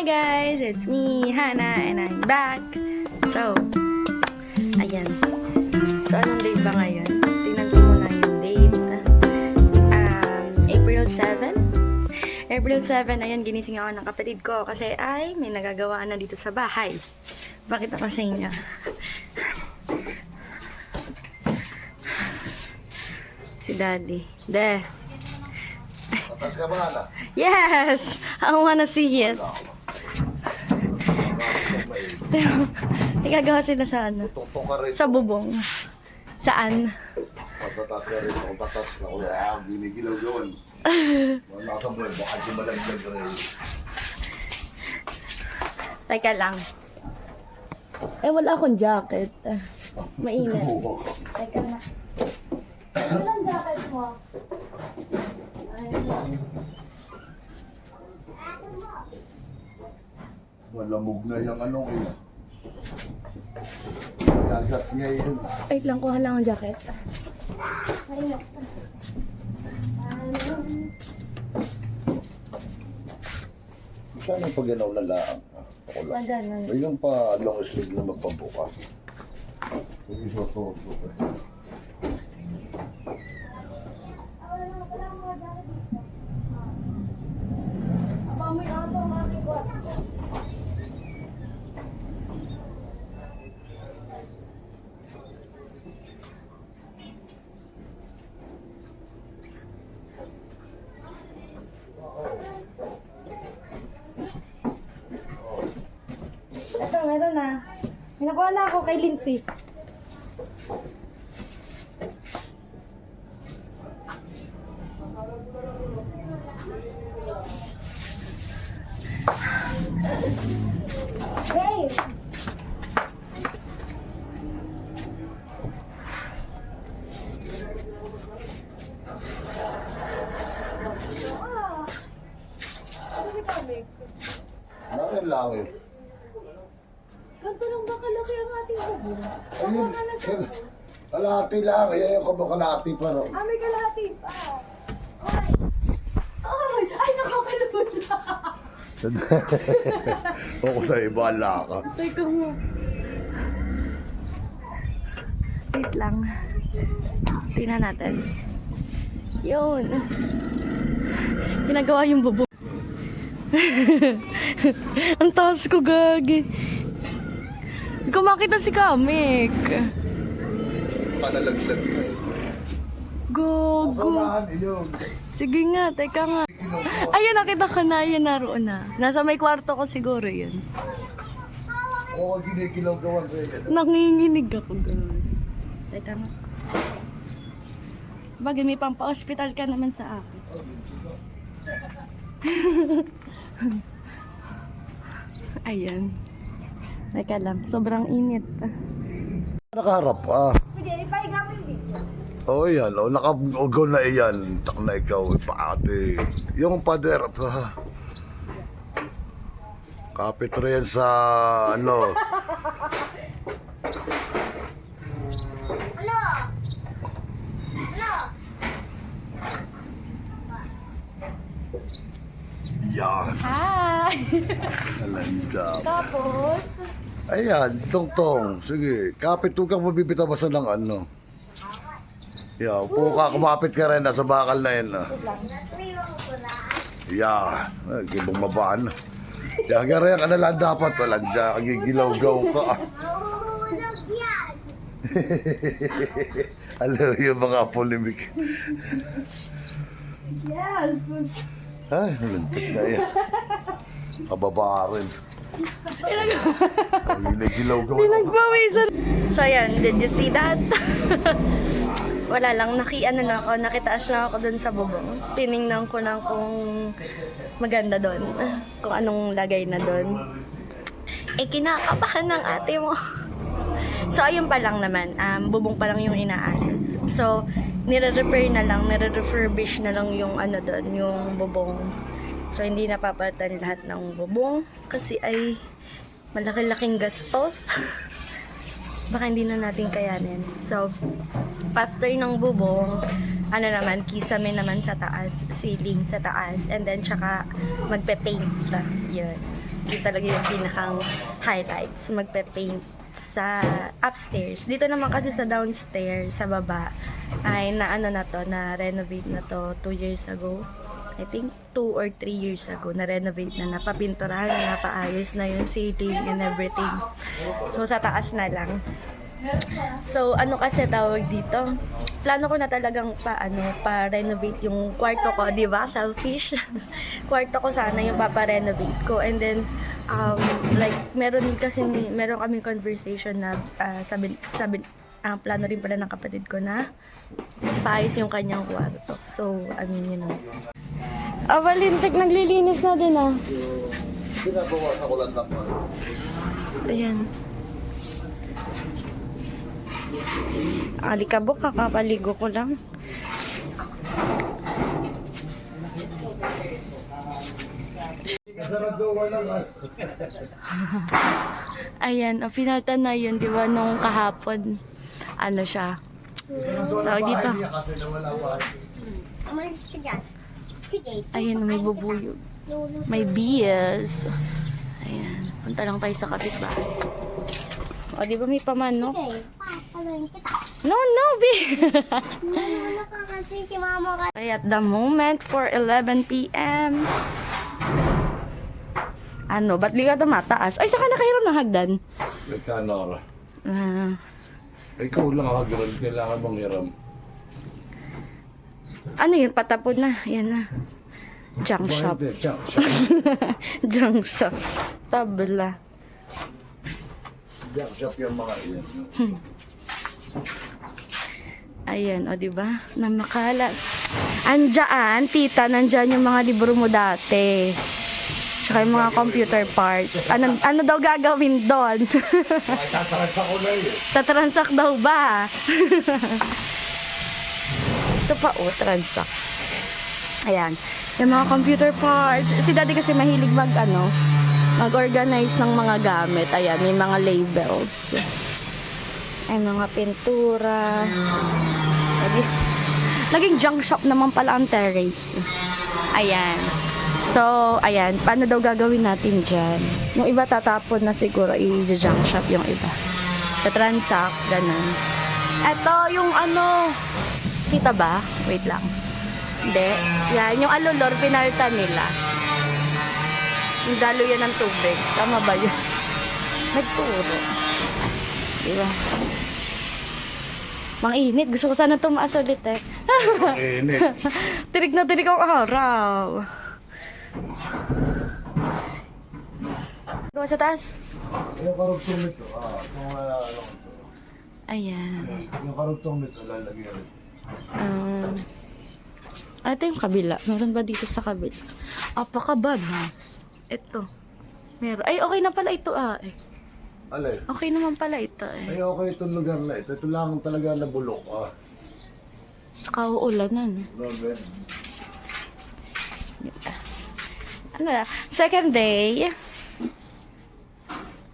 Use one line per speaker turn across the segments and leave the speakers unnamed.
Hi guys, it's me, Hannah, and I'm back. So, ayan. So, anong date ba ngayon? Tingnan ko muna yung date. April 7. April 7, ayan, ginising ako ng kapatid ko kasi ay may nagagawaan na dito sa bahay. Bakit ako sa inyo? Si Daddy.
Tatas ka ba, Hana?
Yes! I wanna see it. Igagawa sila sa ano?
Tuktok ka rin.
Sa bubong. Saan?
Tatas ka rin. Kung tatas ka, ginigilaw yun. Wala ka mo, baka di malaglag rin.
Teka lang. Wala akong jacket. Mainit. Teka na. Ano ang jacket mo?
Malamog na yung ano eh. Yagas niya yun.
Wait lang, kuha lang ang jacket. Ayun.
Saan ang pag-ganaw na laang?
Ganun.
Ayun pa, long sleeve na magpabukas. Yung isa to.
Amoy aso ang aking kwarto. Ito, meron na. Minakuha na ako kay Lindsay. Hey!
Nakil lang eh.
Ganto lang ba kalaki ang ating bubong?
Ayun, kalahati lang. Ayan yung kabakalahati pa rin.
May kalahati pa. Ay! Ay, nakakalula!
Oo na, ibala ka.
Teka mo. Wait lang. Tingnan natin. Yun. Ginagawa yung bubong. Ang taas ko, gagi. Hindi ko makita si Kamik.
Panalaglag na eh.
Gogo.
Kabahan yun.
Sige nga, teka nga. Ayun, nakita ka na. Ayun, naroon na. Nasa may kwarto ko siguro yun.
Oo, ginikilaw-gawan rin.
Nanginginig ako, gagi. Teka nga. Bagay, may pampa-hospital ka naman sa akin. Ayan. Teka lang, sobrang init.
Nakaharap ah.
Sige, ipahiga mo yung video.
Oo yan, oh, nakaugaw na iyan. Tak na ikaw, paate. Yung pader, ha? Kapit rin sa, ano.
Ano?
Yan,
Hi!
alanda.
Tapos,
Ayan, tong-tong. Sige, kapit huwag kang mabibitaw basta ng ano. Yeah, upo ka, kumapit ka rin, nasa bakal na yun.
Natwiwang ko na.
Yeah, ibang mabaan. Yan, gano'n ka na lang dapat. Walang dyan, kagigilaw-gaw ka.
Mahulog yan.
Alam yung mga polemik.
yes!
Ay, lantik na yan. Kababa rin. Gilaw-gaw.
Pinagpawisan. So yan, did you see that? Wala lang, nakitaas na ako dun sa bubong. Tiningnan ko lang kung maganda dun. Kung anong lagay na dun. Kinakabahan ng ate mo. So ayun pa lang naman, bubong pa lang yung inaayos. So, nire-repair na lang, nire-refurbish na lang yung ano dun, yung bubong. So, hindi napapalitan lahat ng bubong kasi ay malaki-laking gastos. Baka hindi na natin kayanin. So, after ng bubong, ano naman, kisame naman sa taas, ceiling sa taas, and then tsaka magpe-paint. Yun. Yun talaga yung pinakang highlights, magpe-paint sa upstairs. Dito naman kasi sa downstairs, sa baba, ay na-renovate na to 2 years ago. I think 2 or 3 years ago, na-renovate na, napapinturahan na, napaayos na yung ceiling and everything. So, sa taas na lang. So, ano kasi tawag dito? Plano ko na talagang pa-renovate yung kwarto ko, di ba? Selfish. Kwarto ko sana yung papa-renovate ko. And then, like, meron kaming conversation na plano rin pala ng kapatid ko na paayos yung kanyang kwarto. So, yun. Valintik, naglilinis na din ah.
Pinabawasan ko lang naman.
Ayan. Alikabok, kakapaligo ko lang.
Kasaraduwa lang.
Ayan, pinalta na yun, di ba, nung kahapon. Ano siya? Tawag dito.
Kasi nawala ba?
Umalis ka dyan. Sige.
Ayan, may bubuyog. May bees. Ayan, punta lang tayo sa kapitbahay. O, di ba may pamanok?
Sige, papaloyin kita.
No, be!
Ano ka kasi si mama ka.
Okay, at the moment for 11 p.m. Ba't di ka tumataas? Ay, saka nakahiram ng hagdan.
Nagkanora.
Ah,
Ikaw lang ang hagran. Kailangan mong hiram.
ano yun? Patapon na. Yan na. Junk shop.
Hindi, tsak.
Junk shop. Tabla.
Jack shop yung mga iyan.
Ayan, o diba? Na makalat. Andiyan, tita, nandyan yung mga libro mo dati. Tsaka yung mga computer parts. Ano daw gagawin doon?
Tatarasa ko na yun.
Tatransak daw ba? Ito pa, transak. Ayan. Yung mga computer parts. Si daddy kasi mahilig mag-organize ng mga gamit. Ayan, may mga labels. Ay, mga pintura. Naging junk shop naman pala ang terrace. Ayan. So, ayan. Paano daw gagawin natin dyan? Yung iba tatapon na siguro i-junk shop yung iba. Sa transact, ganun. Ito, yung kita ba? Wait lang. Hindi. Yan, yung alulor, pinalta nila. Yung dalo yan ng tubig. Tama ba yun? Nagturo. Diba? Mang-init. Gusto ko sana tumaas ulit eh.
Init.
Tirik na tirik ang araw. Gawa sa taas.
Yung karugtong nito.
Ayan.
Yung karugtong nito lalagyan.
Ito yung kabila. Meron ba dito sa kabila? Apakabanas. Ito. Meron. Ay, okay na pala ito eh.
Alay.
Okay naman pala ito eh.
Ay, okay itong lugar na ito. Ito lang talaga nabulok.
Sa kauulanan.
Robin.
Second day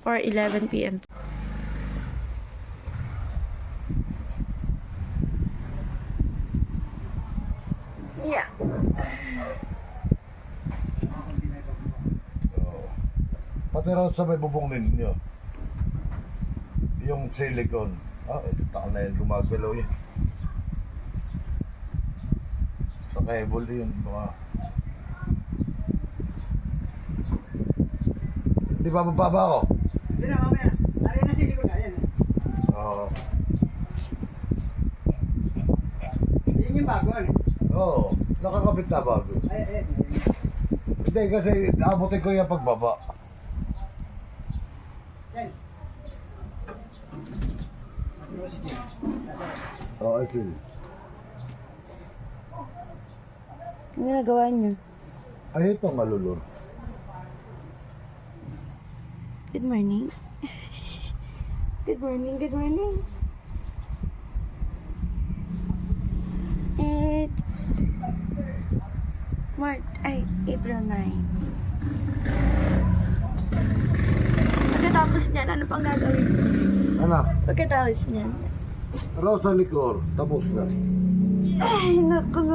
for 11 p.m. Yeah.
Pati raw sa may bubong ninyo. Yung silicone. Ito taka na yan. Gumagalaw yan. Sa cable yun. Di ba mababa ako?
Hindi na, mamaya. Ayun na sili ko na, yan.
Oo.
Yan yung bago, ano?
Oo. Nakakabit na bago.
Ay.
Hindi kasi abutin ko yung pagbaba.
Yan. Sige.
Oo, I see.
Ano ginagawa niyo?
Ay, ito ang alulor.
Good morning. Good morning, good morning. It's April 9. Pagkatapos niyan, ano pang gagawin?
Ano?
Pagkatapos niyan.
Raw sa likor. Tapos na.
Ay, naku.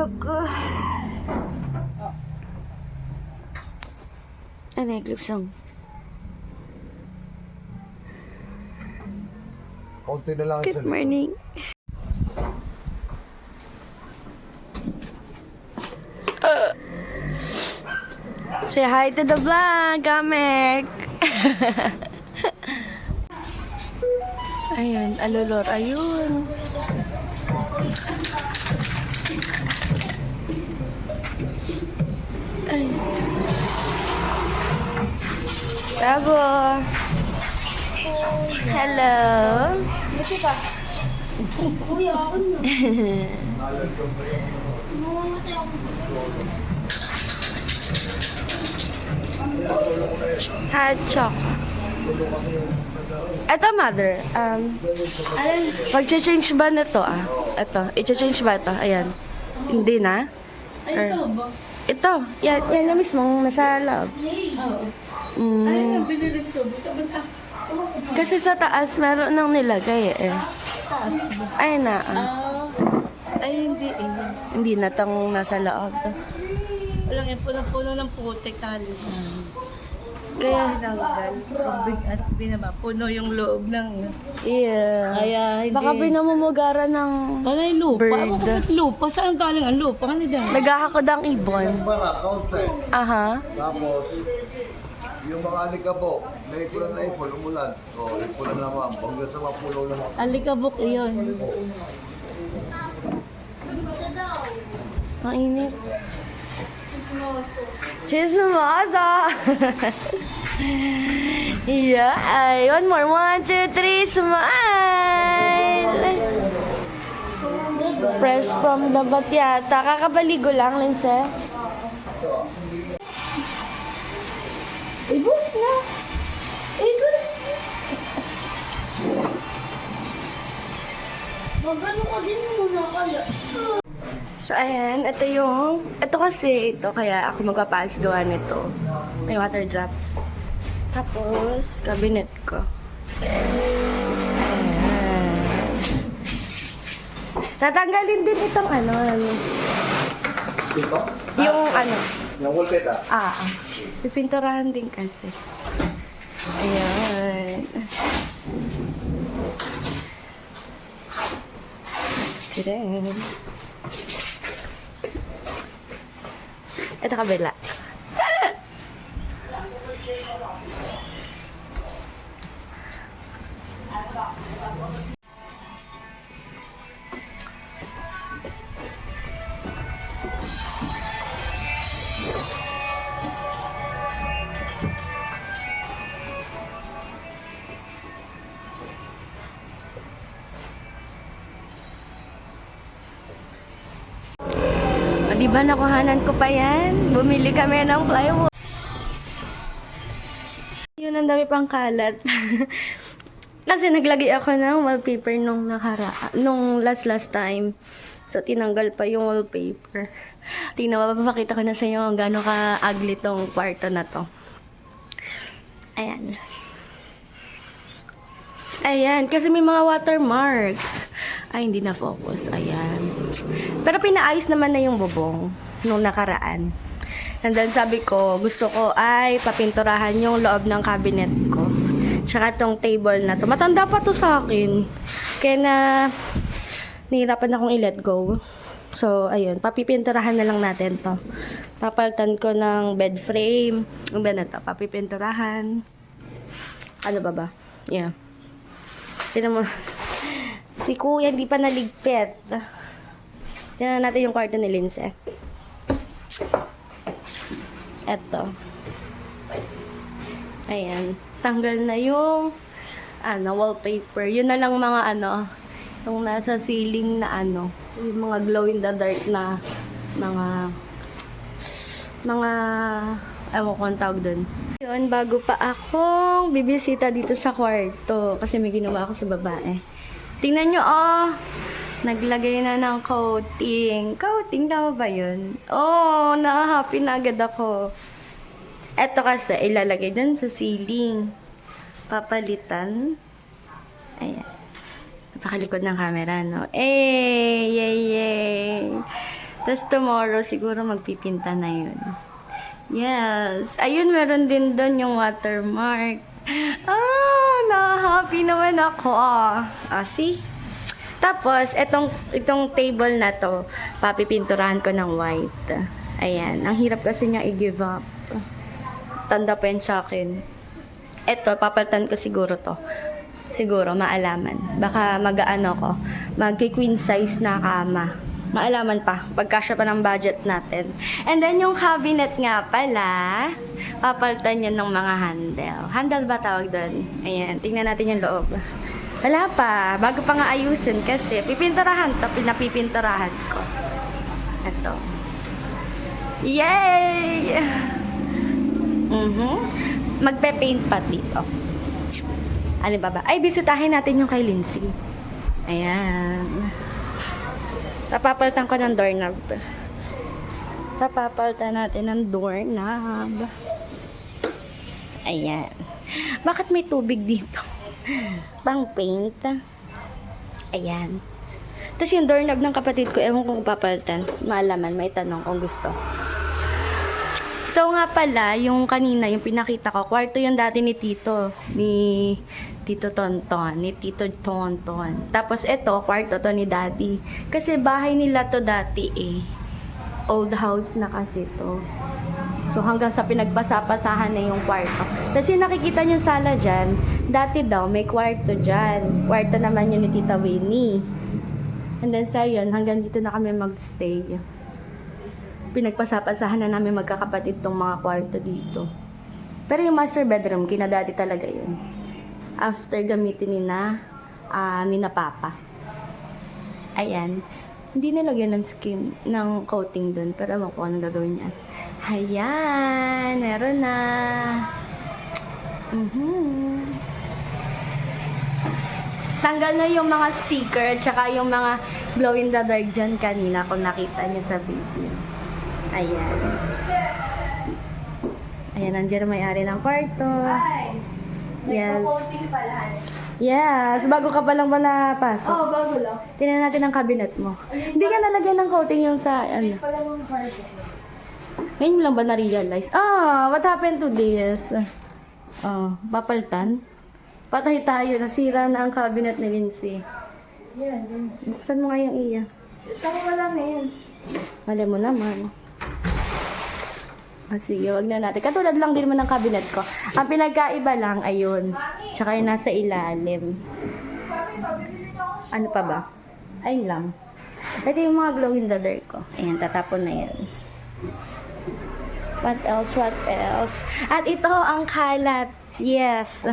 Ano yung clip song?
Kaunti na lang sa
Good morning. Say hi to the vlog, Kamek. Ayun, alulor, ayun. Ay. Bravo. Hello.
Kuya, ako na. Mamamatay ako.
Hot choc. Ito, mother. Mag-change ba na to, ah? Ito. I-change ba ito? Ayan. Hindi na? Ito. Yan yung mismong nasa loob. Mm. Kasi sa taas, meron nang nilagay eh. Ay na.
Ay, hindi eh.
Hindi na tong nasa loob.
Walang yung puno-puno ng putik tali.
Kaya,
Tinanggal. Tubig at binaba. Puno yung loob ng...
yeah.
Kaya hindi.
Baka pinamumugara ng
Wala yung lupa.
bird.
Ako kapit lupa. Saan galing ang lupa? Kanina.
Naghahakod ang ibon.
Para, kaunti.
Aha.
Tapos, yung mga alikabok, na ipon, umulan. O, ipon na naman. Hanggang sa mapulo naman.
Alikabok iyon.
Ang init. Chismoso! Yeah. Ay, one more. 1, 2, 3, smile! Fresh from the batyata. Kakabaligo lang, Linse. Ibus na. Ibus.
Magano ka din muna kaya.
So, ayan. Ito kasi, kaya ako magpapaas gawa nito. May water drops. Tapos, cabinet ko. Ayan. Tatanggalin din itong yung
Yung wallpaper?
pipinturahan din kasi. Ayan. Tadam. Ito kabila. O, diba nakuhanan ko pa yan? Bumili kami ng plywood. Yun, ang dami pang kalat. Kasi naglagay ako ng wallpaper nung last time. So, tinanggal pa yung wallpaper. Tingnan, mapapakita ko na sa inyo kung gaano ka-ugly tong kwarto na to. Ayan. Ayan, kasi may mga watermarks. Ay, hindi na focus. Ayan. Pero pinaayos naman na yung bubong nung nakaraan. And then sabi ko, gusto ko ay papinturahan yung loob ng cabinet ko. Tsaka tong table na to. Matanda pa to sa akin. Kaya nahihirapan akong i-let go. So, ayun. Papipinturahan na lang natin to. Papalitan ko ng bed frame. Ang ba na to? Papipinturahan. Ano ba? Yeah. Tignan mo. Si Kuya hindi pa naligpit. Tignan natin yung kwarto ni Linse. Eto. Ayan. Tanggal na yung wallpaper. Yun na lang mga yung nasa ceiling na yung mga glow in the dark na mga ewan ko ang tawag dun. Yun, bago pa akong bibisita dito sa kwarto kasi may ginawa ako sa babae. Tingnan nyo, naglagay na ng coating. Coating, tama ba yun? Oh, na-happy na agad ako. Eto kasi, ilalagay dun sa ceiling. Papalitan. Ayan. Napakalikod ng camera, no? Yay! Tapos tomorrow, siguro magpipinta na yun. Yes. Ayun, meron din doon yung watermark. Na-happy naman ako. See? Tapos, itong table na to, papipinturahan ko ng white. Ayan. Ang hirap kasi niya i-give up. Tanda pa yan sa akin. Ito, papalitan ko siguro to. Siguro, maalaman. Baka mag-ano ko. Mag-queen size na kama. Maalaman pa. Pagkasya pa ng budget natin. And then, yung cabinet nga pala, papalitan yan ng mga handle. Handle ba tawag doon? Ayan. Tingnan natin yung loob. Wala pa. Bago pa nga ayusin kasi pipinturahan to. Pinapipinturahan ko. Ito. Yay! Magpe-paint pa dito. Ano ba ba? Ay, bisitahin natin yung kay Lindsay. Ayan. Papapalitan ko ng doorknob. Papapalitan natin ng doorknob. Ayan. Bakit may tubig dito? Pang paint. Ayan. Tapos yung doorknob ng kapatid ko, ewan kung papalitan. Maalaman, may tanong kung gusto. So nga pala, yung kanina, yung pinakita ko, kwarto yung dati ni Tito. Ni Tito Tonton. Ni Tito Tonton. Tapos ito, kwarto to ni Daddy. Kasi bahay nila to dati eh. Old house na kasi to. So hanggang sa pinagpasa-pasahan na yung kwarto. Tapos yung nakikita nyo sala dyan, dati daw may kwarto dyan. Kwarto naman yun ni Tita Winnie. And then sa yun, hanggang dito na kami magstay. Pinagpasa-pasahan na namin magkakapatid tong mga kwarto dito. Pero yung master bedroom, kina Daddy talaga yun. After gamitin ni na Papa. Ayan. Hindi nilagyan ng skin, ng coating dun. Pero ewan ko anong gagawin yan. Ayan, meron na. Tanggal na yung mga sticker at saka yung mga glow in the dark dyan kanina kung nakita niyo sa video. Ayan. Ayan, nandiyan ang may-ari ng kwarto. Yes. Yes, bago ka pa lang ba napasok?
Oo, bago lang.
Tingnan natin ang cabinet mo. Hindi ka nalagyan ng coating yung sa ano. Ngayon mo lang ba na-realize? What happened to this? Papalitan? Patay tayo, nasira na ang cabinet ni Lindsay.
Yan.
Buksan mo nga yung iya.
Tama ka lang na yan.
Mali mo naman. Sige, wag na natin. Katulad lang din mo ng cabinet ko. Ang pinagkaiba lang, ayun. Tsaka yung nasa ilalim. Ano pa ba? Ayun lang. Ito yung mga glow in the dark ko. Ayan, tatapon na yan. What else? What else? At ito ang kalat. Yes.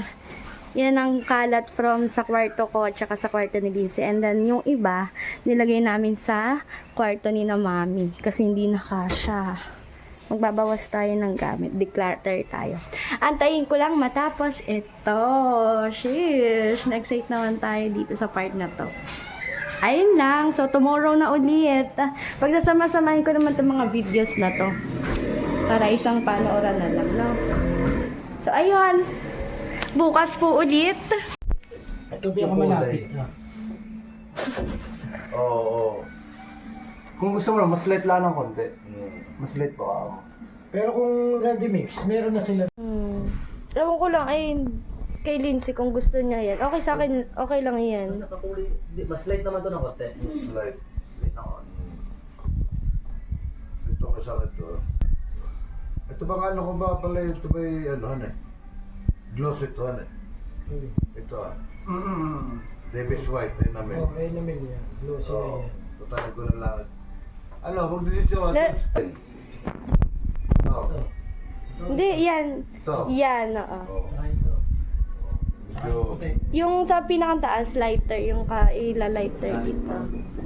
Yan ang kalat from sa kwarto ko at saka sa kwarto ni Lindsay. And then yung iba, nilagay namin sa kwarto ni na Mami. Kasi hindi na kasya. Magbabawas tayo ng gamit. Declutter tayo. Antayin ko lang matapos ito. Sheesh! Na-excite naman tayo dito sa part na to. Ayun lang. So, tomorrow na ulit. Pagsasama-samahin ko naman itong mga videos na to. Para isang panooran na lang, no? So, ayun. Bukas po ulit.
Ito pinakamalapit na.
Oo.
Kung gusto mo, mas light lang ng konti. Mas light pa ako.
Pero kung ready mix, meron na sila.
Ewan ko lang, ay, kay Lindsay kung gusto niya yan. Okay sa akin, okay lang yan.
Mas light naman to ng konti.
Slide.
Mas light ng konti.
Ito ko sa ito. Ito bang ano ko ba pala ito ba gloss ito Ito Davis White namin.
Okay naman yan. Glossy na yan.
Tutalik ko na lang. Ano, magdidisyon.
Hindi, yan.
Ito.
Yan, oo.
Ito.
Medyo
Yung sa pinakataas, lighter, yung ila-lighter dito.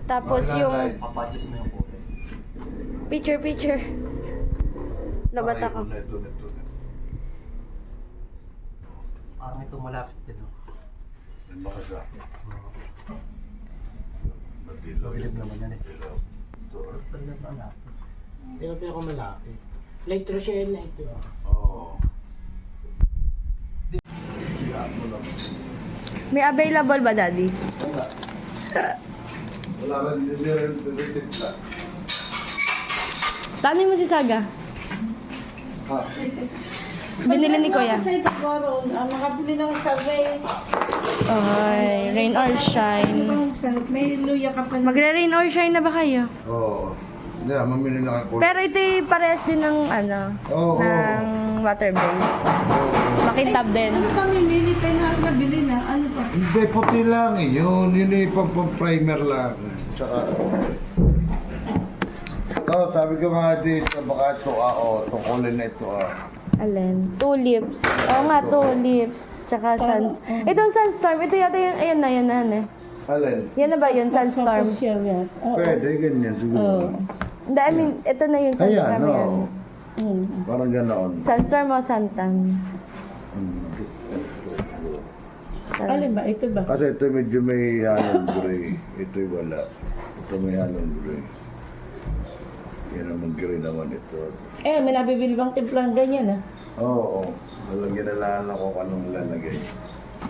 Tapos yung
Papadjust mo yung kulay.
picture. Nabat ako.
Ito.
Parang ito malapit din.
Yan makasa. Madilaw
Madilim naman yan eh.
Dilaw. Ito.
Talagang malapit.
Pero pinakamalapit. Light Rochelle na ito.
Oo.
May available ba, Daddy?
Wala rin din lang.
Paano mo si Saga? Binili ni Kuya.
Sa ito, Baron, makabili ng survey.
Ay, rain or shine.
May luya ka pa.
Magre-rain or shine na ba kayo?
Oo. Hindi, mamili na ako.
Pero ito parehas din ng
Oo.
ng water base. Makintab din.
Ano kami, mili tayo na nabili na. Ano pa?
Hindi, puti lang eh. Yun yung pang-primer lang. Tsaka... Ito, sabi ko nga dito, baka ito tungkulin na ito
Alin? Tulips. Oo nga, tulips. Tsaka suns. Itong sunstorm, ito yata yung, ayan na, eh.
Alin?
Yan na ba yun, sunstorm?
Siya yan.
Pwede, ganyan siguro.
Hindi, I mean, ito na yung sunstorm
Ayan,
yan.
no. Parang ganoon.
Sunstorm o suntan?
Alin ba? Ito ba?
Kasi ito medyo may halong gray. Ito'y wala. Ito may halong gray. Yan naman gray naman ito.
May nabibili bang timplang ganyan
Oo. Lalagyan na lang ako kung anong lalagay.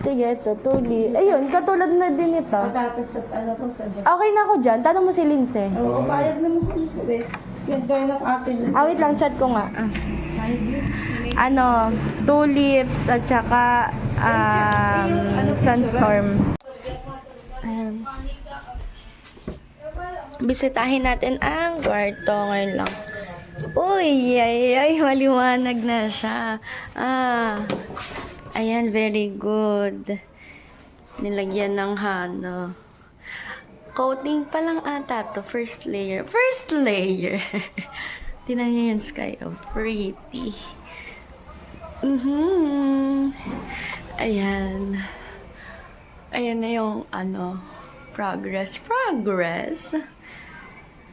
Sige, ito, tuli. Ayun, katulad na din ito.
Patatas at ano kung saan.
Okay na ako dyan. Tanong mo si Lindsay.
Oo, payag naman sa Elizabeth. Yan gaya ng atin.
Wait lang, chat ko nga. Tulips at saka sunstorm. Ayan. Bisitahin natin ang kwarto ngayon lang. Uy, ay, maliwanag na siya. Ayan, very good. Nilagyan ng coating pa lang ata to. First layer. First layer! Tingnan niyo yung sky. Oh, pretty. Ayan. Ayan na yung progress. Progress!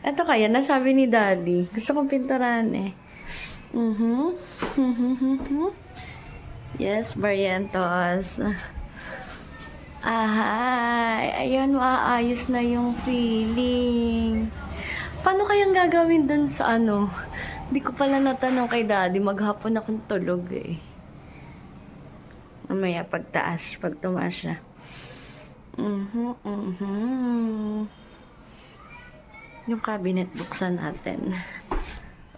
Ito kaya, nasabi ni Daddy. Gusto kong pinturahan eh. Yes, Barrientos. Ayan, maayos na yung ceiling. Paano kayang gagawin dun sa Hindi ko pala natanong kay Daddy. Maghapon akong tulog eh. Mamaya, pag tumaas siya. Yung cabinet buksan natin.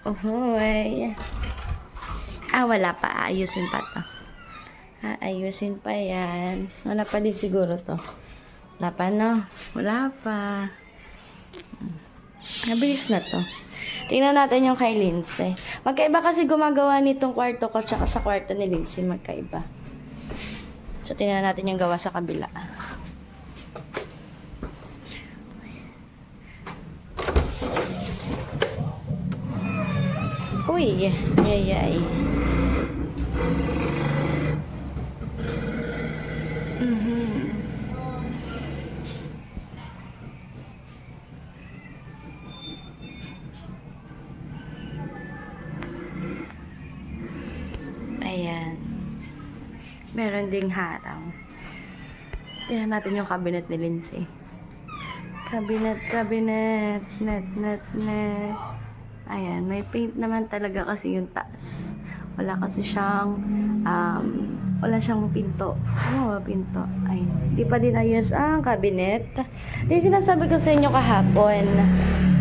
Ohoy. Wala pa. Ayusin pa to. Ayusin pa yan. Wala pa din siguro to. Wala pa, no? Wala pa. Nabilis na to. Tingnan natin yung kay Lindsay. Magkaiba kasi gumagawa nitong kwarto ko tsaka sa kwarto ni Lindsay. Magkaiba. So, tingnan natin yung gawa sa kabila. Uy, yay. Ayan. Meron ding harang. Tingnan natin yung cabinet ni Lindsay. Cabinet. Net. Ayan, may paint naman talaga kasi yung taas. Wala kasi siyang, wala siyang pinto. Ano ba pinto? Ay, di pa din ayos ang cabinet. Di sinasabi ko sa inyo kahapon.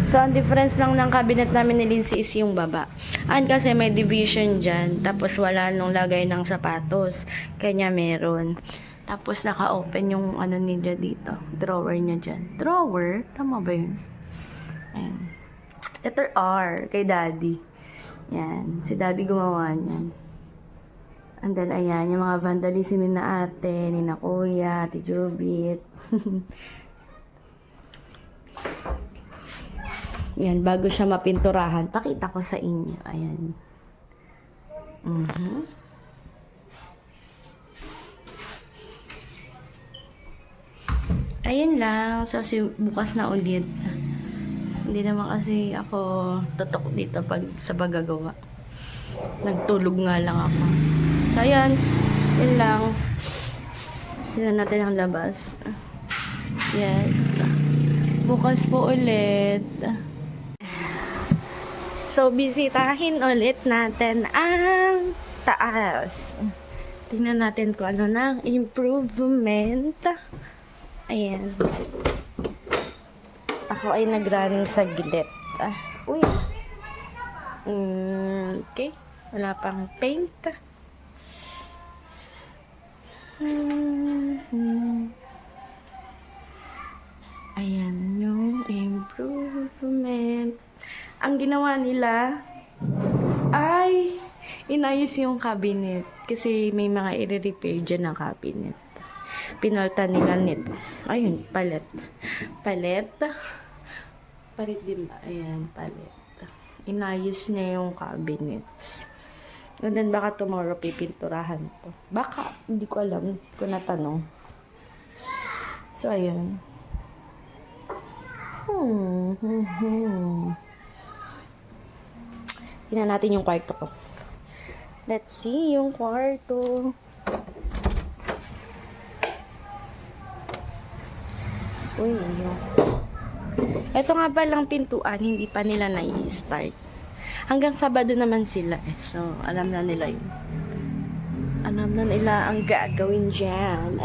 So, ang difference lang ng cabinet namin ni Lindsay is yung baba. Kasi may division dyan. Tapos wala nung lagay ng sapatos. Kanya meron. Tapos naka-open yung nila dito. Drawer niya dyan. Drawer? Tama ba yun? Ayan. Letter R kay Daddy. Yan. Si Daddy gumawa niyan. And then, ayan. Yung mga vandalism ni na ate, ni na kuya, ati Jubit. Yan. Bago siya mapinturahan, pakita ko sa inyo. Ayan. Ayun lang. So, bukas na ulit. Hindi naman kasi ako tutok dito sa paggagawa. Nagtulog nga lang ako. So, ayan. Yun lang. Tignan natin ang labas. Yes. Bukas po ulit. So, bisitahin ulit natin ang taas. Tingnan natin kung ano na improvement. Ayan. Ako ay nag-running sa gilid. Uy. Okay. Wala pang paint. Ayan yung improvement. Ang ginawa nila ay inayos yung cabinet kasi may mga i-repair dyan na cabinet. Pinalta nila nito. Ayun, palet. Palet din ba? Ayan, palet. Inayos niya yung cabinets. And then baka tomorrow pipinturahan to. Baka, hindi ko alam. Hindi ko natanong. So, ayan. Tingnan natin yung kwarto ko. Let's see yung kwarto. Uy, yun. Ito nga palang pintuan, hindi pa nila na-i-start. Hanggang Sabado naman sila eh. So, alam na nila yun. Alam na nila ang gagawin dyan.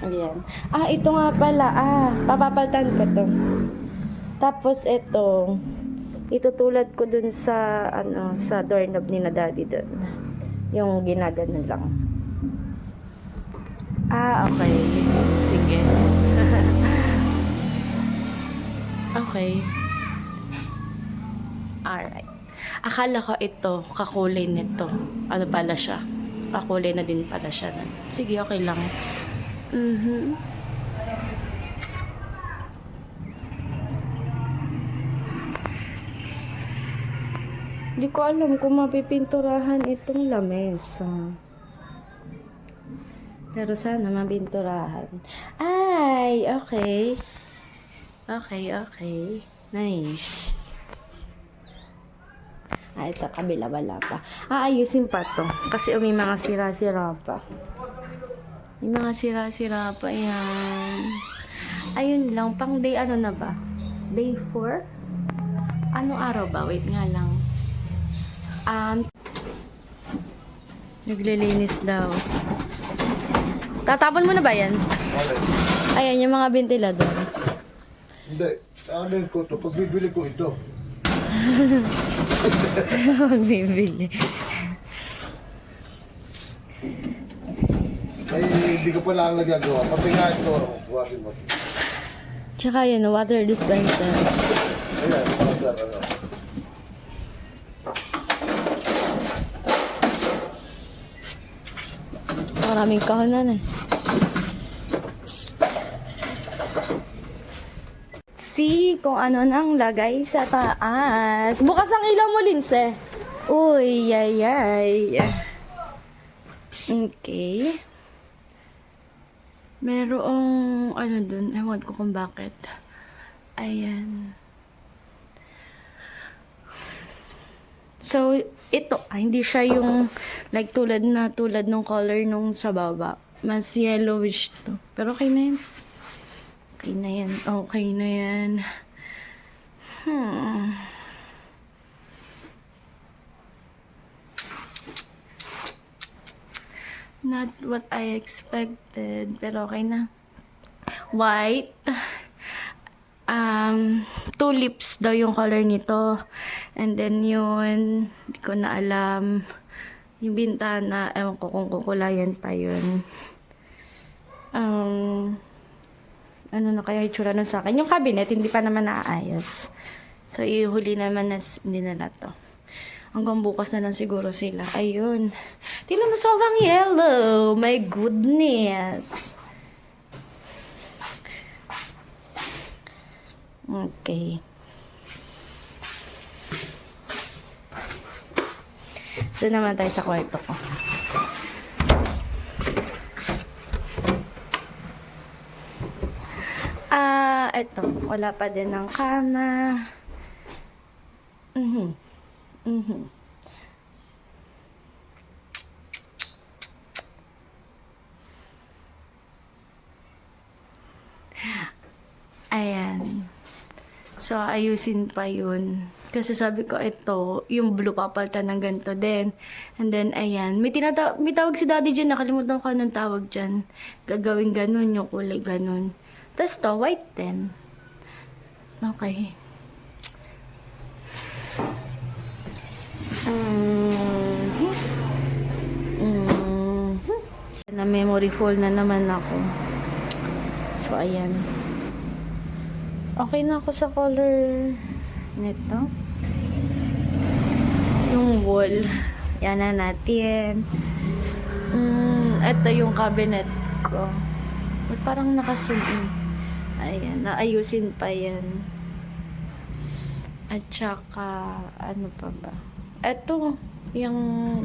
Ayan. Ito nga pala. Papapaltan ko to. Tapos ito, itutulad ko dun sa, sa doorknob ni na daddy dun. Yung ginagano lang. Okay. Sige. Okay. Alright. Akala ko ito, kakulay nito. Ano pala siya? Kakulay na din pala siya. Sige, okay lang. Hindi ko alam kung mapipinturahan itong lamesa. Pero sana mapinturahan. Ay, okay. Okay. Nice. Ito, kabila wala pa. Ayusin pa to. Kasi may mga sira-sira pa. May mga sira-sira pa yan. Ayun lang. Pang day ano na ba? Day 4? Anong araw ba? Wait nga lang. Naglilinis daw. Tatapon mo na ba yan? Ayan, yung mga ventilador.
Hindi. Ano ko to? Pag bibili ko ito.
Magbibili.
Ay, hindi ko pala ang nagagawa. Pati nga ito, washing machine.
Tsaka yan, water dispenser.
Ayan, water, ano.
Maraming kahonan eh. See kung ano nang lagay sa taas. Bukas ang ilaw mo, Linse. Uy, yay. Okay. Merong ano dun. Ewan ko kung bakit. Ayan. So, ito, hindi siya yung like tulad nung color nung sa baba. Mas yellowish to. Pero okay na yan. Okay na yan. Not what I expected. Pero okay na. White. Tulips daw yung color nito. And then yun, hindi ko na alam. Yung bintana, ewan ko kung kukulayan pa yun. Ano na kaya itsura nun sa akin? Yung cabinet, hindi pa naman naayos. So, ihuli naman na hindi na to. Hanggang bukas na lang siguro sila. Ayun. Tingnan mo, sobrang yellow. My goodness. Okay. Doon naman tayo sa kwarto ko. Eto. Wala pa din ng kama. Ayan. So, ayusin pa yun. Kasi sabi ko, ito, yung blue papalitan ng ganito din. And then, ayan. May tawag si daddy dyan. Nakalimutan ko anong tawag dyan. Gagawin ganun, yung kulay ganun. Tapos to, white din. Okay. Na memory full na naman ako. So, ayan. Okay na ako sa color nito. Yung wall. Yan na natin. Ito yung cabinet ko. Parang nakasunod. Ayan. Naayusin pa yan. At saka, ano pa ba? Ito, yung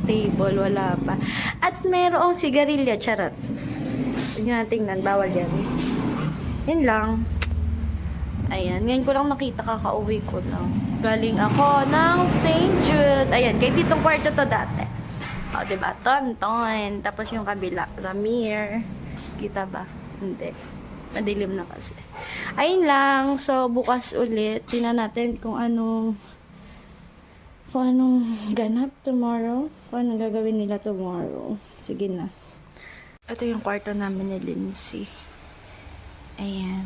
table, wala pa. At merong sigarilyo, charot. Tignan natin tingnan, bawal yan. Yan lang. Ayan, ngayon ko lang nakita, kakauwi ko lang. Galing ako ng St. Jude. Ayan, kay pitong kwarto to dati. O, diba? Tonton. Tapos yung kabila, Ramir. Kita ba? Hindi. Madilim na kasi. Ayun lang. So, bukas ulit. Tingnan natin kung anong ganap tomorrow. Kung anong gagawin nila tomorrow. Sige na. Ito yung kwarto namin ni Lindsay. Ayan.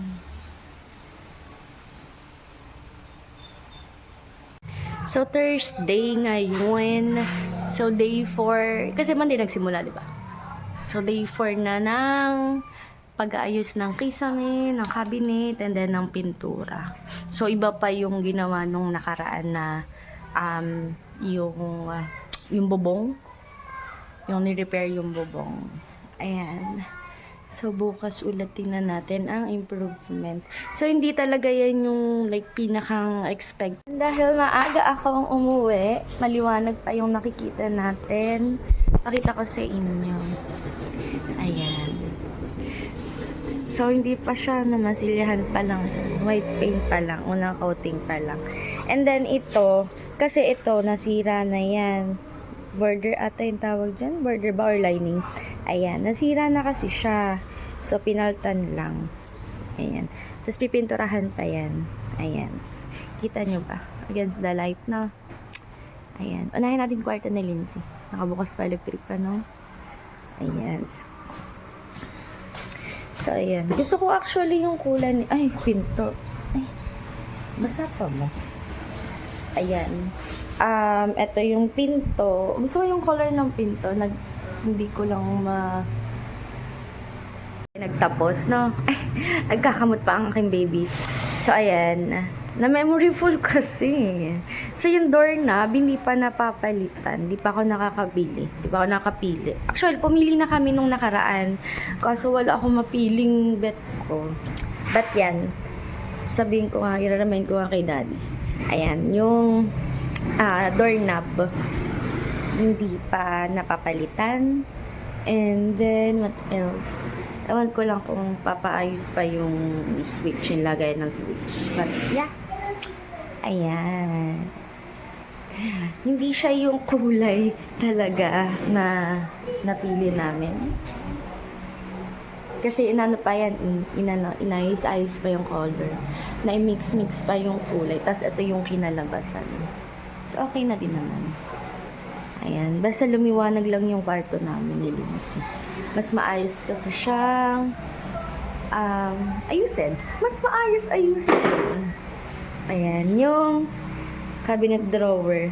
So, Thursday ngayon. So, day 4. Kasi Monday nagsimula, di ba? So, day 4 na ng pag-aayos ng kisame, ng cabinet, and then ng pintura. So, iba pa yung ginawa nung nakaraan na yung bubong. Yung ni-repair yung bubong. Ayan. So, bukas ulit tingnan natin ang improvement. So, hindi talaga yan yung like pinakang expect. Dahil maaga akong umuwi, maliwanag pa yung nakikita natin. Pakita ko sa inyo. Ayan. So, hindi pa siya na masilyahan pa lang. White paint pa lang. Unang coating pa lang. And then, ito, kasi ito, nasira na yan. Border ata yung tawag dyan. Border ba or lining? Ayan. Nasira na kasi siya. So, pinaltan lang. Ayan. Tapos, pipinturahan pa yan. Ayan. Kita nyo ba? Against the light na. Ayan. Unahin natin kwarto ni Lindsay. Nakabukas pa electric pa, no? Ayan. So, ayan. Gusto ko actually yung kulay ni... Ay, pinto. Ay, basa pa mo. Ayan. Ito yung pinto. Gusto ko yung color ng pinto. Hindi ko lang nagtapos, no? Ay, nagkakamot pa ang aking baby. So, ayan. Na-memory full kasi. So, yung doorknob, hindi pa napapalitan. Hindi pa ako nakakabili. Hindi pa ako nakapili. Actually, pumili na kami nung nakaraan. Kaso wala akong mapiling bet ko. But yan. Sabihin ko nga, i-remind ko nga kay daddy. Ayan, yung doorknob. Hindi pa napapalitan. And then, what else? Ewan ko lang kung papaayos pa yung switch, yung lagay ng switch. But, yeah. Ayan. Hindi siya yung kulay talaga na napili namin. Kasi inano pa yan, inayos-ayos pa yung color. Na-mix-mix pa yung kulay. Tapos ito yung kinalabasan. So, okay na din naman. Ayan. Basta lumiwanag lang yung kwarto namin ni Lindsay. Mas maayos kasi siyang ayusin. Mas maayos ayusin. Ayan. Yung cabinet drawer.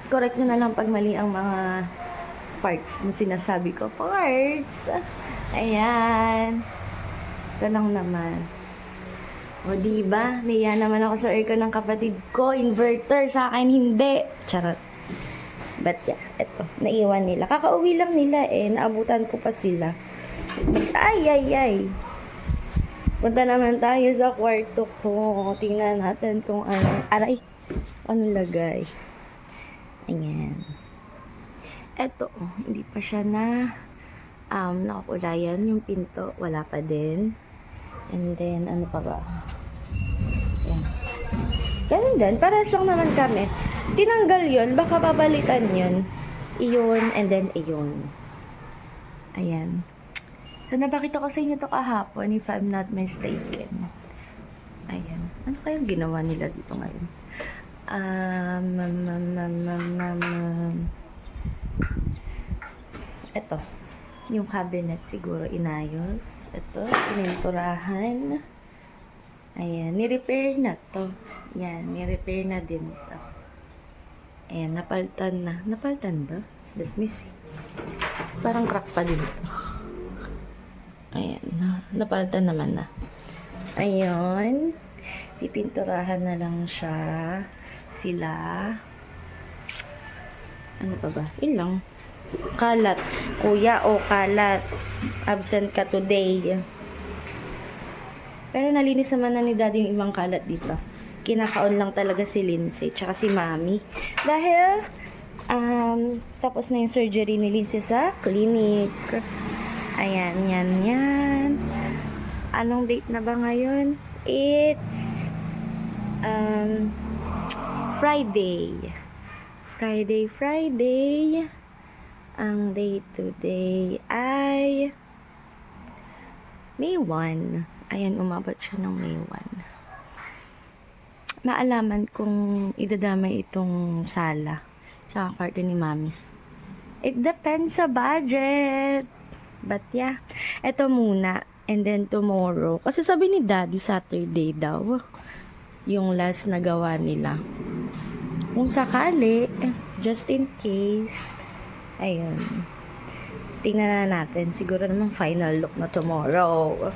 Correct nyo na lang pag mali ang mga parts na sinasabi ko. Parts! Ayan. Ito lang naman. O, diba? Naiya naman ako sa aircon ng kapatid ko. Inverter. Sa akin, hindi. Charot. But yeah, eto. Naiwan nila. Kakauwi lang nila eh. Naabutan ko pa sila. Ay. Punta naman tayo sa kwarto ko. Tingnan natin kung ano. Aray. Ano lagay. Ayan. Eto. Hindi pa siya na nakakulayan. Yung pinto. Wala pa din. And then, ano pa ba? Ayan. Ganun din. Paras lang naman kami. Tinanggal yun. Baka babalitan yun. Iyon. And then, iyon. Ayan. So, napakita ko sa inyo to kahapon, if I'm not mistaken. Ayan. Ano kayang ginawa nila dito ngayon? Ito. Yung cabinet siguro inayos. Ito. Pininturahan. Ayan. Ni-repair na to. Yan. Ni-repair na din to. Ayan. Napaltan na. Napaltan ba? Let me see. Parang crack pa din. Ayan. Napalitan naman na. Ayun. Pipinturahan na lang siya. Sila. Ano pa ba? Yun lang. Kalat. Kuya, kalat. Absent ka today. Pero nalinis naman na ni Daddy yung ibang kalat dito. Kinakaon lang talaga si Lindsay tsaka si Mami. Dahil, tapos na yung surgery ni Lindsay sa clinic. Ayan, yan. Anong date na ba ngayon? It's, Friday. Friday. Ang date today ay May 1. Ayan, umabot siya ng May 1. Maalaman kung idadamay itong sala sa kwarto ni Mami. It depends sa budget. But yeah, eto muna. And then tomorrow. Kasi sabi ni Daddy, Saturday daw. Yung last na gawa nila. Kung sakali, just in case. Ayun. Tingnan na natin. Siguro namang final look na tomorrow.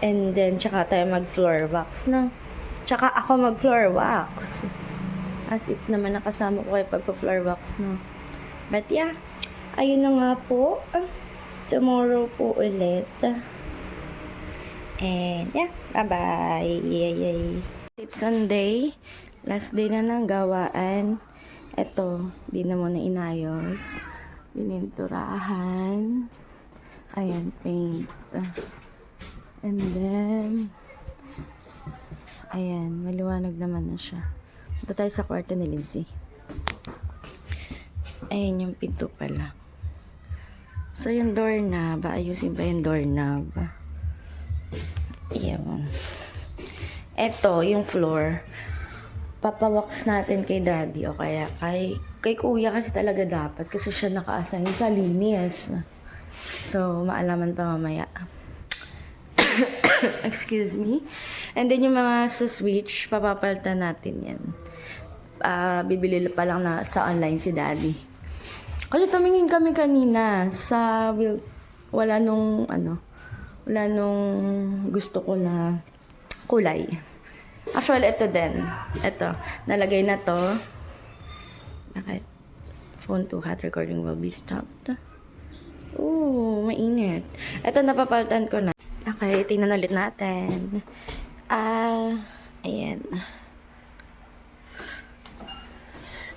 And then, tsaka tayo mag-floor wax, no? Tsaka ako mag-floor wax. As if naman nakasama ko kayo pagpa-floor wax, no? But yeah, ayun na nga po. Tomorrow po ulit. And yeah, bye-bye. Yay. It's Sunday. Last day na ng gawaan. Eto, di na muna inayos. Bininturahan. Ayan, paint. And then, ayan, maliwanag naman na siya. Ito tayo sa kwarto ni Lindsay. Ayan yung pinto pala. So, yung doorknob, ayusin pa yung doorknob. Ayan. Ito, yung floor. Papawax natin kay Daddy o kaya kay Kuya kasi talaga dapat kasi siya naka-assign sa linis. So, maalaman pa mamaya. Excuse me. And then yung mga sa switch, papapalitan natin yan. Bibili pa lang na sa online si Daddy. Kasi tumingin kami kanina sa wala nung gusto ko na kulay. Actually, ito din. Ito. Nalagay na to. Bakit? Phone to hot recording will be stopped. Ooh, mainit. Ito, napapalitan ko na. Okay, tingnan ulit natin. Ayan.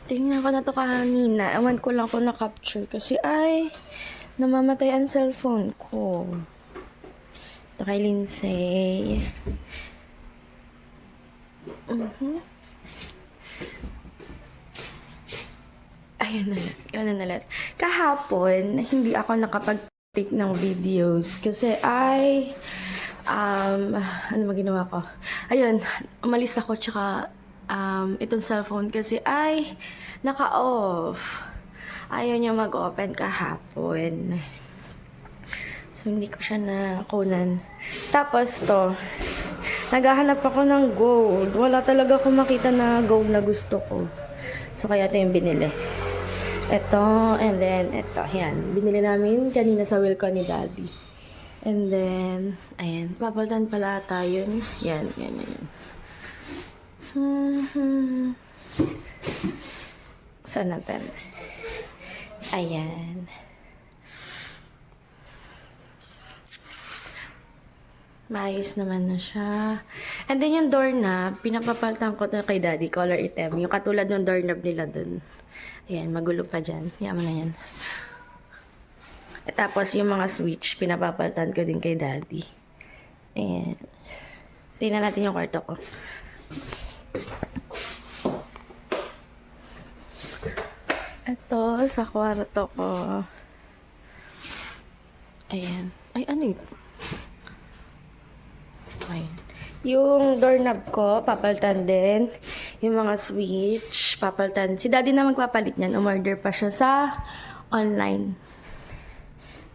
Tingnan ko na to kanina. Ewan ko lang kung na-capture kasi namamatay ang cellphone ko. Ito kay Lindsay. Ayan na ulit. Kahapon, hindi ako nakapag-take ng videos kasi ano ba ginawa ko? Ayun, umalis ako tsaka itong cellphone kasi naka-off. Ayaw niya mag-open kahapon. So, hindi ko siya nakunan. Tapos to, naghahanap ako ng gold. Wala talaga akong makita na gold na gusto ko. So, kaya ito yung binili. Ito, and then, ito. Yan. Binili namin kanina sa Wilco ni Daddy. And then, ayan. Papalitan pala tayo. Yan. Saan natin? Ayan. Maayos naman na siya. And then yung doorknob, pinapapalitan ko na kay Daddy, color item. Yung katulad ng doorknob nila dun. Ayan, magulo pa dyan. Yaman na yan. At tapos yung mga switch, pinapapalitan ko din kay Daddy. Ayan. Tingnan natin yung kwarto ko. Ito, sa kwarto ko. Ayan. Ay, ano ito? Ayan. Yung doorknob ko, papalitan din. Yung mga switch, papalitan. Si Daddy na magpapalit niyan. Umorder pa siya sa online.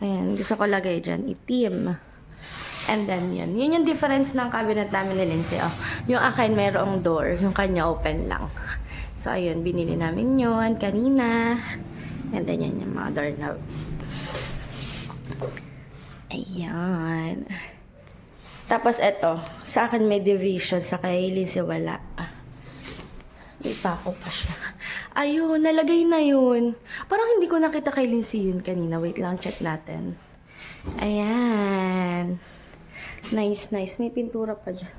Ayan, gusto ko lagay dyan. Itim. And then, yun. Yun yung difference ng cabinet namin ni Lindsay. Oh, yung akin mayroong door. Yung kanya open lang. So, ayun. Binili namin yun kanina. And then yan yung mga doorknobs. Ayan. Tapos eto, sa akin may division, sa kay Lindsay wala. May pako pa siya. Ayun, nalagay na yun. Parang hindi ko nakita kay Lindsay yun kanina. Wait lang, check natin. Ayan. Nice, nice. May pintura pa dyan.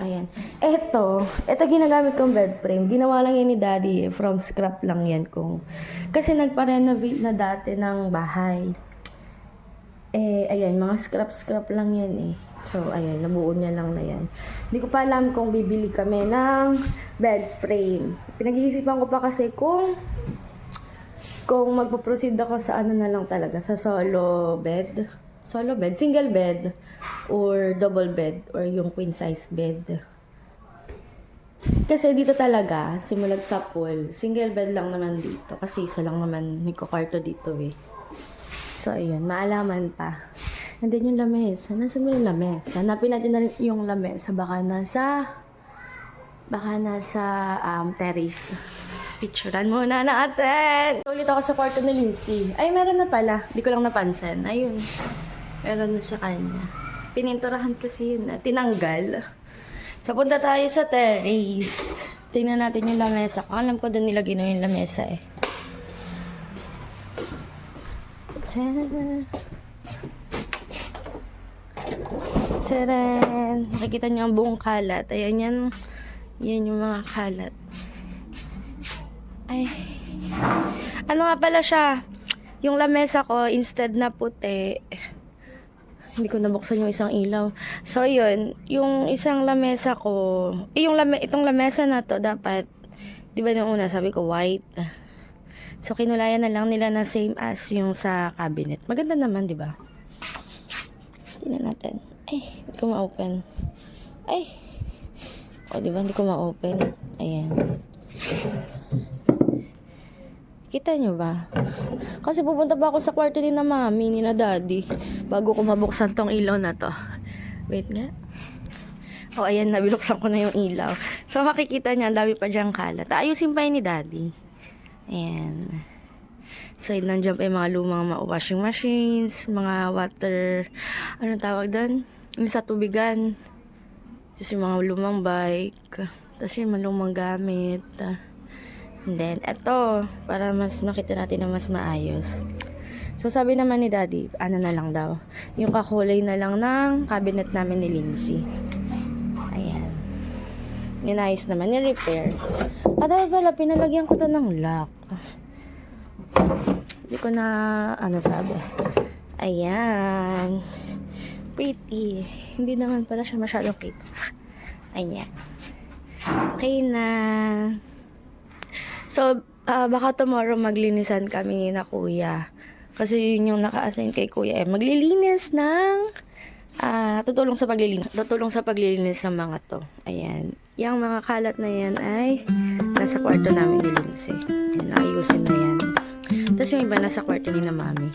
Ayan. Ito ginagamit kong bed frame. Ginawa lang yan ni Daddy eh. From scrap lang yan kung... Kasi nagpa-renovate na dati ng bahay. Ayan, mga scrap lang yan eh. So, ayan, nabuo niya lang na yan. Hindi ko pa alam kung bibili kami ng bed frame. Pinag-iisipan ko pa kasi kung magpo-proceed ako sa ano na lang talaga, sa solo bed, single bed, or double bed, or yung queen size bed. Kasi dito talaga, simulat sa pool, single bed lang naman dito. Kasi isa lang naman nagko-kwarto dito eh. So, ayun, maalaman pa. And then yung lamesa. Nasaan mo yung lamesa? Hanapin natin na rin yung lamesa. Baka nasa terrace. Picturean muna natin. Ulit ako sa kwarto ni Lindsay. Ay, meron na pala. Di ko lang napansin. Ayun. Meron na sa kanya. Pininturahan kasi yun na. Tinanggal. So, punta tayo sa terrace. Tingnan natin yung lamesa. Alam ko doon nilagay na yung lamesa eh. Tcharan! Nakikita niyo ang buong kalat. Ayan yan. Yan yung mga kalat. Ay. Ano nga pala siya? Yung lamesa ko, instead na puti, hindi ko nabuksan yung isang ilaw. So, yun. Yung isang lamesa ko, itong lamesa na to, dapat, di ba nung una, sabi ko, white. So, kinulayan na lang nila na same as yung sa cabinet. Maganda naman, di ba? Tingnan natin. Ay, hindi ko ma-open. Ay. O, di ba? Hindi ko ma-open. Ayan. Kita nyo ba? Kasi pupunta pa ako sa kwarto ni na mami, ni na daddy, bago ko mabuksan tong ilaw na to. Wait nga. O, ayan, nabiluksan ko na yung ilaw. So, makikita niya, ang dami pa dyang kalat. Ayusin pa yun ni daddy. Ayan. So, nandiyan pa yung mga lumang washing machines, mga water, anong tawag doon? Yung sa tubigan. Tapos yung mga lumang bike. Tapos yung mga lumang gamit. And then, eto, para mas makita natin na mas maayos. So, sabi naman ni Daddy, ano na lang daw, yung kakulay na lang ng cabinet namin ni Lindsay. Ayan. Ninayos naman, ni-repair. At dapat pala, pinalagyan ko to ng lock. Hindi ko na, sabi. Ayan. Pretty. Hindi naman pala siya masyadong cute. Ayan. Okay na. So, baka tomorrow maglinisan kami na kuya. Kasi yun yung naka-assign kay kuya. Maglilinis ng, tutulong sa paglilinis ng mga to. Ayan. Yung mga kalat na yan ay nasa kwarto namin ni Lindsay. Ayan, ayusin na yan. Tapos yung iba nasa kwarto ni na mami.